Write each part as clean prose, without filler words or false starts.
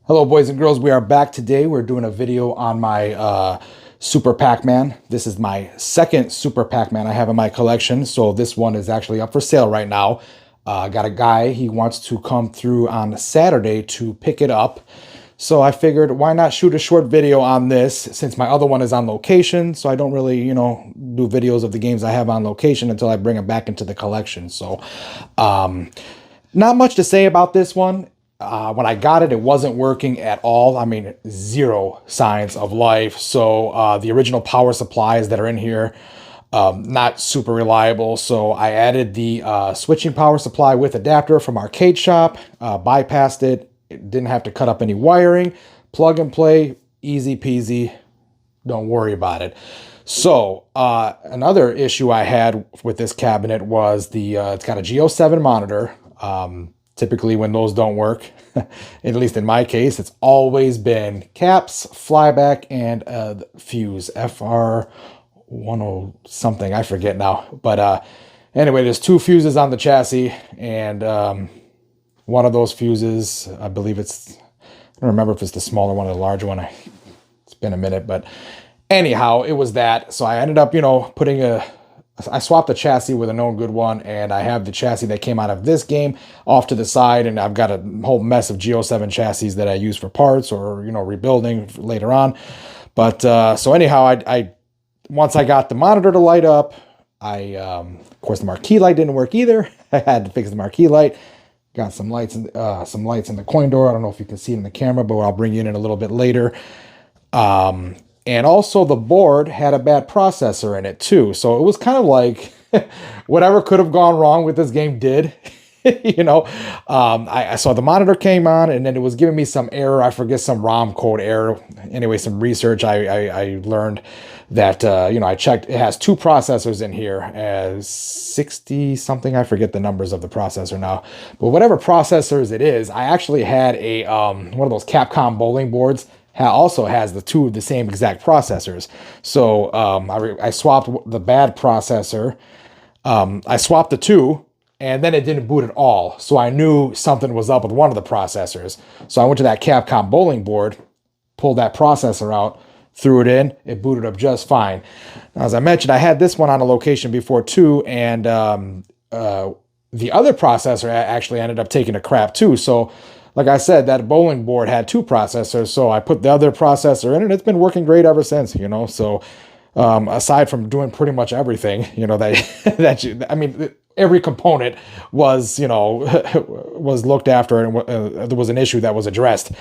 Hello boys and girls, we are back today. We're doing a video on my Super Pac-Man. This is my second Super Pac-Man I have in my collection, so this one is actually up for sale right now. Got a guy, he wants to come through on Saturday to pick it up. So I figured why not shoot a short video on this since my other one is on location, so I don't really, do videos of the games I have on location until I bring them back into the collection. So not much to say about this one. When I got it, it wasn't working at all. I mean, zero signs of life. So the original power supplies that are in here, not super reliable. So I added the switching power supply with adapter from Arcade Shop, bypassed it. It didn't have to cut up any wiring, plug and play, easy peasy. Don't worry about it. So another issue I had with this cabinet was it's got a G07 monitor. Typically when those don't work, at least in my case, it's always been caps, flyback, and fuse, FR10 something, I forget now. But anyway, there's two fuses on the chassis, and one of those fuses, I believe I don't remember if it's the smaller one or the larger one. It's been a minute, but anyhow, it was that. So I ended up, I swapped the chassis with a known good one, and I have the chassis that came out of this game off to the side, and I've got a whole mess of G07 chassis that I use for parts or, rebuilding later on. But so anyhow, I once I got the monitor to light up, of course, the marquee light didn't work either. I had to fix the marquee light. Got some lights in the coin door. I don't know if you can see it in the camera, but I'll bring you in a little bit later. And also the board had a bad processor in it too. So it was kind of like whatever could have gone wrong with this game did. I saw the monitor came on and then it was giving me some error. I forget, some ROM code error. Anyway, some research I learned that, I checked, it has two processors in here as 60 something. I forget the numbers of the processor now, but whatever processors it is, I actually had a, one of those Capcom bowling boards also has the same exact processors. So I swapped the bad processor. I swapped the two, and then it didn't boot at all. So I knew something was up with one of the processors. So I went to that Capcom bowling board, pulled that processor out, threw it in, it booted up just fine. Now, as I mentioned, I had this one on a location before too, and the other processor actually ended up taking a crap too. So like I said, that bowling board had two processors, so I put the other processor in, and it's been working great ever since, So aside from doing pretty much everything, every component was, was looked after, and there was an issue that was addressed.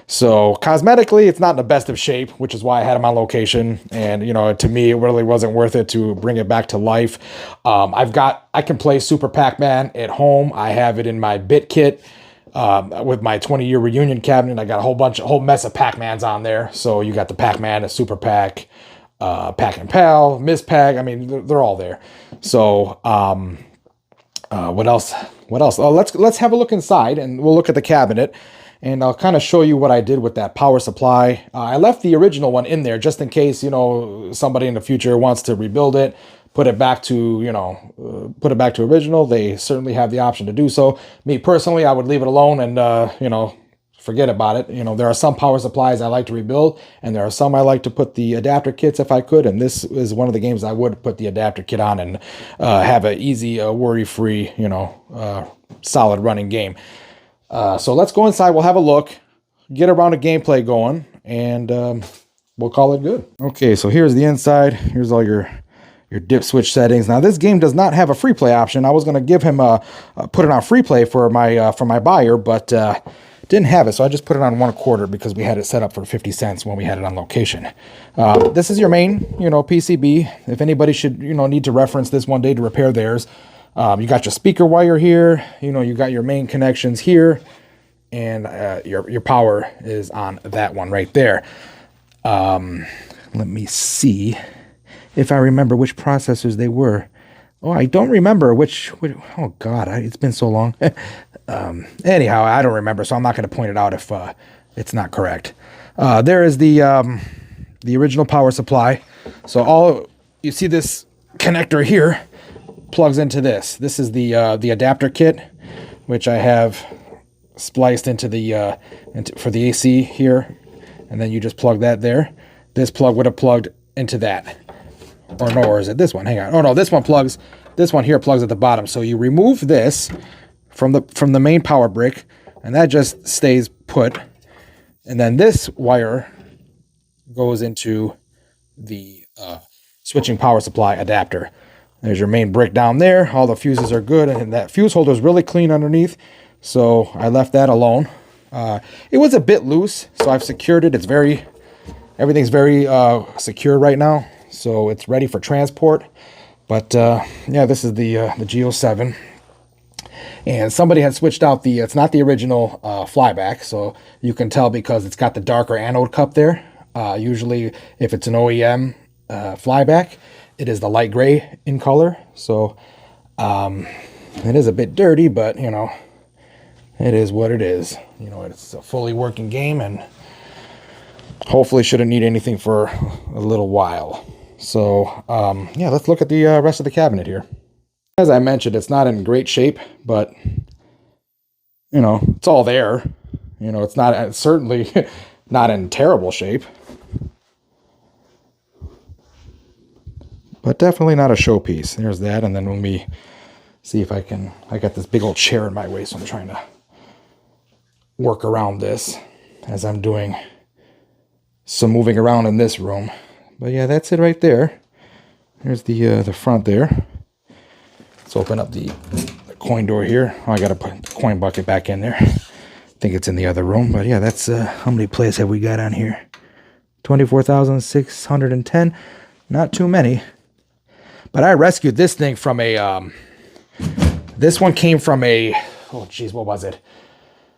So cosmetically, it's not in the best of shape, which is why I had them on location. And, to me, it really wasn't worth it to bring it back to life. I can play Super Pac-Man at home. I have it in my bit kit. With my 20-year reunion cabinet, I got a whole mess of Pac-Mans on there. So you got the Pac-Man, a Super Pac, Pac and Pal, Miss Pac. I mean, they're all there. So what else? Oh, let's have a look inside, and we'll look at the cabinet, and I'll kind of show you what I did with that power supply. I left the original one in there just in case, somebody in the future wants to rebuild it, put it back to, original. They certainly have the option to do so. Me personally, I would leave it alone and, forget about it. There are some power supplies I like to rebuild, and there are some I like to put the adapter kits if I could. And this is one of the games I would put the adapter kit on and have an easy, worry-free, solid running game. So let's go inside. We'll have a look, get around the gameplay going, and we'll call it good. Okay, so here's the inside. Here's all your dip switch settings. Now this game does not have a free play option. I was going to give him put it on free play for my buyer, but didn't have it, so I just put it on 1/4 because we had it set up for 50 cents when we had it on location. This is your main PCB. If anybody should need to reference this one day to repair theirs, you got your speaker wire here. You got your main connections here, and your power is on that one right there. Let me see if I remember which processors they were. Oh, I don't remember which oh God, it's been so long. Anyhow, I don't remember, so I'm not going to point it out if it's not correct. There is the original power supply. So you see this connector here plugs into this. This is the adapter kit, which I have spliced into the for the AC here, and then you just plug that there. This plug would have plugged into that, or no, or is it this one? Hang on. Oh no, this one plugs. This one here plugs at the bottom. So you remove this from the main power brick, and that just stays put. And then this wire goes into the switching power supply adapter. There's your main brick down there. All the fuses are good, and that fuse holder is really clean underneath. So I left that alone. It was a bit loose, so I've secured it. Everything's very secure right now, so it's ready for transport. But yeah, this is the G07. And somebody had switched out it's not the original flyback, so you can tell because it's got the darker anode cup there. Usually, if it's an OEM flyback, it is the light gray in color. So it is a bit dirty, but you know, it is what it is. You know, it's a fully working game, and hopefully shouldn't need anything for a little while. So yeah, let's look at the rest of the cabinet here. As I mentioned, it's not in great shape, but you know, it's all there. You know, it's certainly not in terrible shape, but definitely not a showpiece. There's that. And then when we see if I got this big old chair in my way, so I'm trying to work around this as I'm doing some moving around in this room. But yeah, that's it right there. There's the front there. Let's open up the coin door here. Oh, I gotta put the coin bucket back in there. I think it's in the other room. But yeah, that's how many plays have we got on here? 24,610. Not too many. But I rescued this thing from a this one came from a, oh geez, what was it?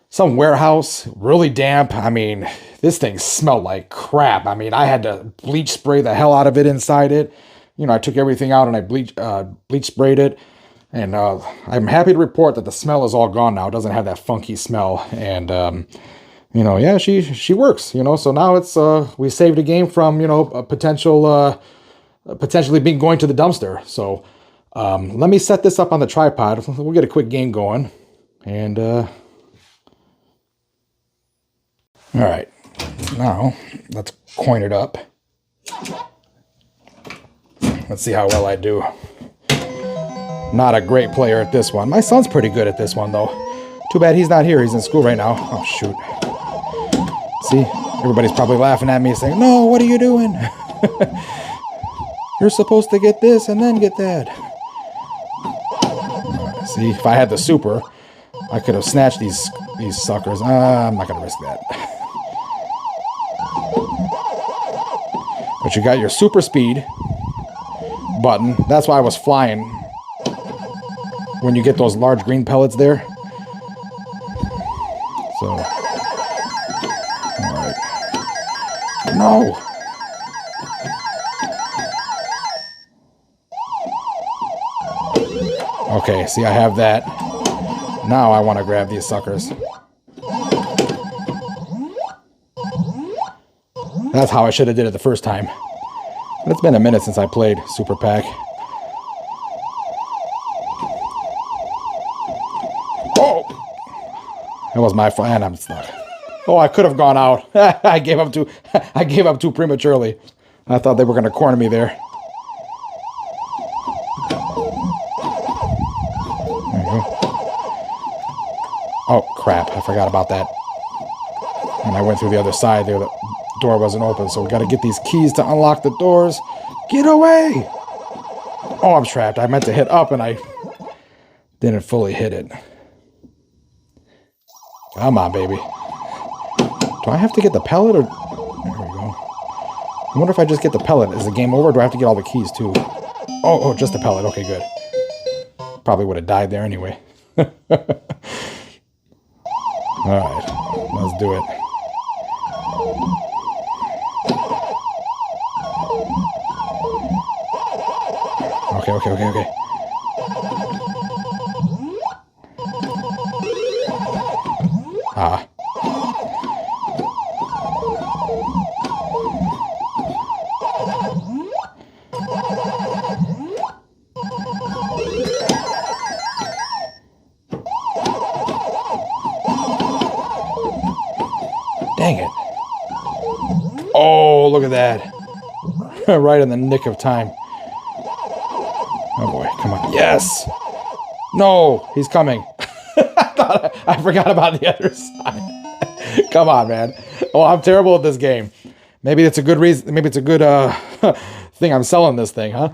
Some warehouse, really damp. I mean, this thing smelled like crap. I mean, I had to bleach spray the hell out of it inside it. You know, I took everything out and I bleach sprayed it. And I'm happy to report that the smell is all gone now. It doesn't have that funky smell. And, you know, yeah, she works, you know. So now it's, we saved a game from, you know, a potentially going to the dumpster. So let me set this up on the tripod. We'll get a quick game going. And, all right, now let's coin it up. Let's see how well I do. Not a great player at this one. My son's pretty good at this one, though. Too bad he's not here. He's in school right now. Oh, shoot. See, everybody's probably laughing at me saying, no, what are you doing? You're supposed to get this and then get that. See, if I had the super, I could have snatched these suckers. I'm not going to risk that. But you got your super speed button. That's why I was flying when you get those large green pellets there. So, all right. No. Okay, see, I have that. Now I want to grab these suckers. That's how I should have did it the first time. It's been a minute since I played Super Pac. Oh! That was my fault, and I'm stuck. Oh, I could have gone out. I gave up too prematurely. I thought they were going to corner me there. There you go. Oh, crap. I forgot about that. And I went through the other side there. The door wasn't open, so we got to get these keys to unlock the doors. Get away! Oh, I'm trapped. I meant to hit up, and I didn't fully hit it. Come on, baby. Do I have to get the pellet, or... There we go. I wonder if I just get the pellet. Is the game over, or do I have to get all the keys, too? Oh, just the pellet. Okay, good. Probably would have died there anyway. Alright, let's do it. Okay. Ah. Dang it. Oh, look at that. Right in the nick of time. Oh boy, come on. Yes! No, he's coming. I forgot about the other side. Come on, man. Oh, I'm terrible at this game. Maybe it's a good reason. Maybe it's a good thing I'm selling this thing, huh?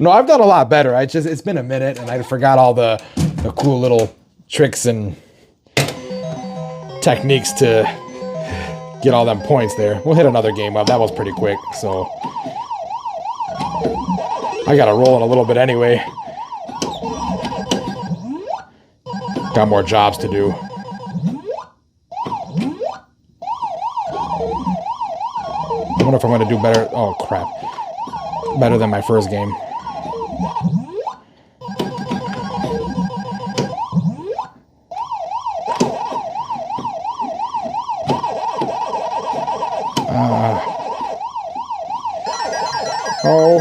No, I've done a lot better. It's been a minute and I forgot all the cool little tricks and techniques to get all them points there. We'll hit another game up. That was pretty quick, so I gotta roll in a little bit anyway. Got more jobs to do. I wonder if I'm gonna do better. Oh crap. Better than my first game. Oh.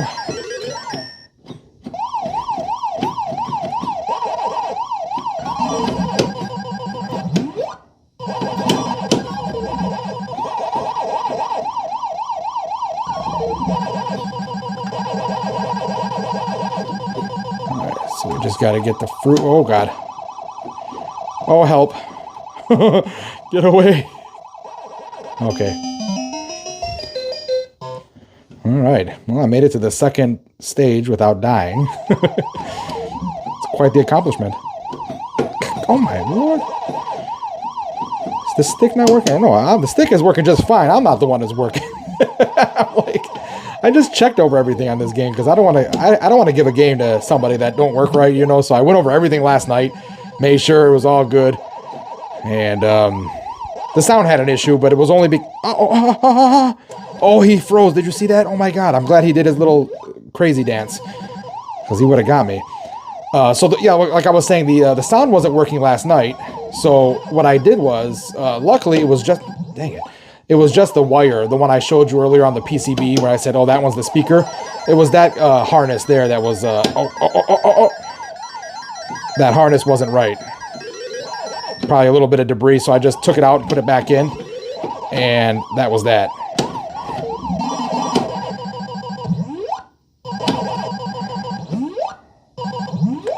So we just got to get the fruit. Oh, God. Oh, help. Get away. Okay. All right. Well, I made it to the second stage without dying. It's quite the accomplishment. Oh, my Lord. Is the stick not working? No, the stick is working just fine. I'm not the one that's working. I'm like... I just checked over everything on this game because I don't want to give a game to somebody that don't work right, you know. So I went over everything last night, made sure it was all good, and the sound had an issue, but it was only oh, he froze. Did you see that? Oh my God! I'm glad he did his little crazy dance because he would have got me. Yeah, like I was saying, the sound wasn't working last night. So what I did was, luckily, it was just dang it. It was just the wire, the one I showed you earlier on the PCB where I said, oh, that one's the speaker. It was that harness there that was, that harness wasn't right. Probably a little bit of debris, so I just took it out and put it back in. And that was that.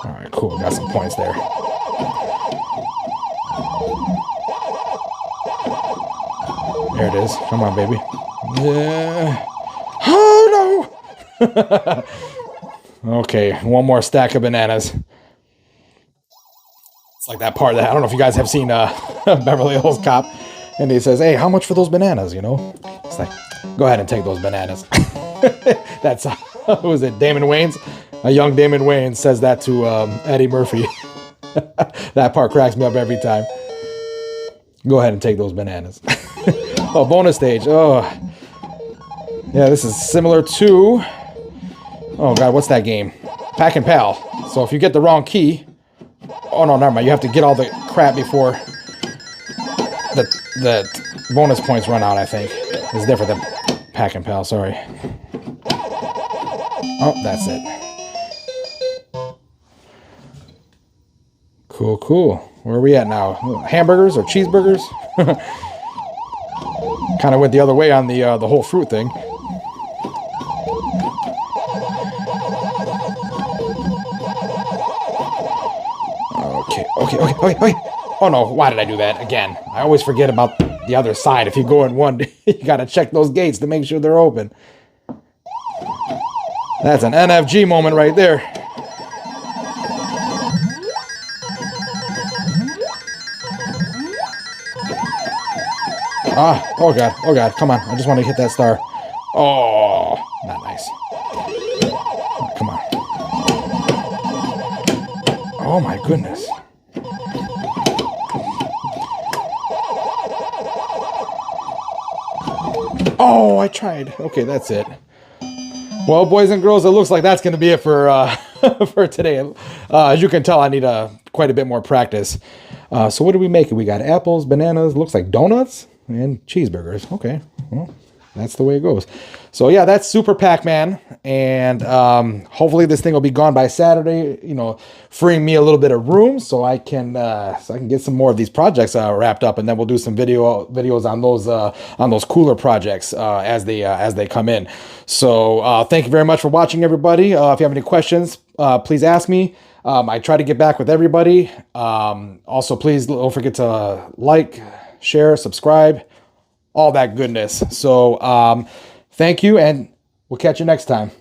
All right, cool. Got some points there. There it is. Come on, baby. Yeah. Oh, no! Okay, one more stack of bananas. It's like that part that, I don't know if you guys have seen Beverly Hills Cop, and he says, hey, how much for those bananas, you know? It's like, go ahead and take those bananas. That's, who is it, Damon Wayans? A young Damon Wayans says that to Eddie Murphy. That part cracks me up every time. Go ahead and take those bananas. Oh, bonus stage. Oh. Yeah, this is similar to... Oh, God, what's that game? Pac and Pal. So if you get the wrong key... Oh, no, never mind. You have to get all the crap before the bonus points run out, I think. It's different than Pac and Pal, sorry. Oh, that's it. Cool, cool. Where are we at now? Hamburgers or cheeseburgers? Kind of went the other way on the whole fruit thing. Okay. Oh no, why did I do that again? I always forget about the other side. If you go in one, you gotta check those gates to make sure they're open. That's an NFG moment right there. Oh God, come on. I just want to hit that star. Oh, not nice. Oh, come on. Oh my goodness. Oh, I tried. Okay, that's it. Well, boys and girls, it looks like that's going to be it for for today. As you can tell, I need quite a bit more practice. So what did we make? We got apples, bananas, looks like donuts, and cheeseburgers. Okay. Well, That's the way it goes. So yeah, that's Super Pac-Man, and hopefully this thing will be gone by Saturday. You know, freeing me a little bit of room so I can get some more of these projects wrapped up, and then we'll do some videos on those cooler projects as they come in. So thank you very much for watching, everybody. If you have any questions, please ask me. I try to get back with everybody. Also, please don't forget to like, share, subscribe, all that goodness. So thank you, and we'll catch you next time.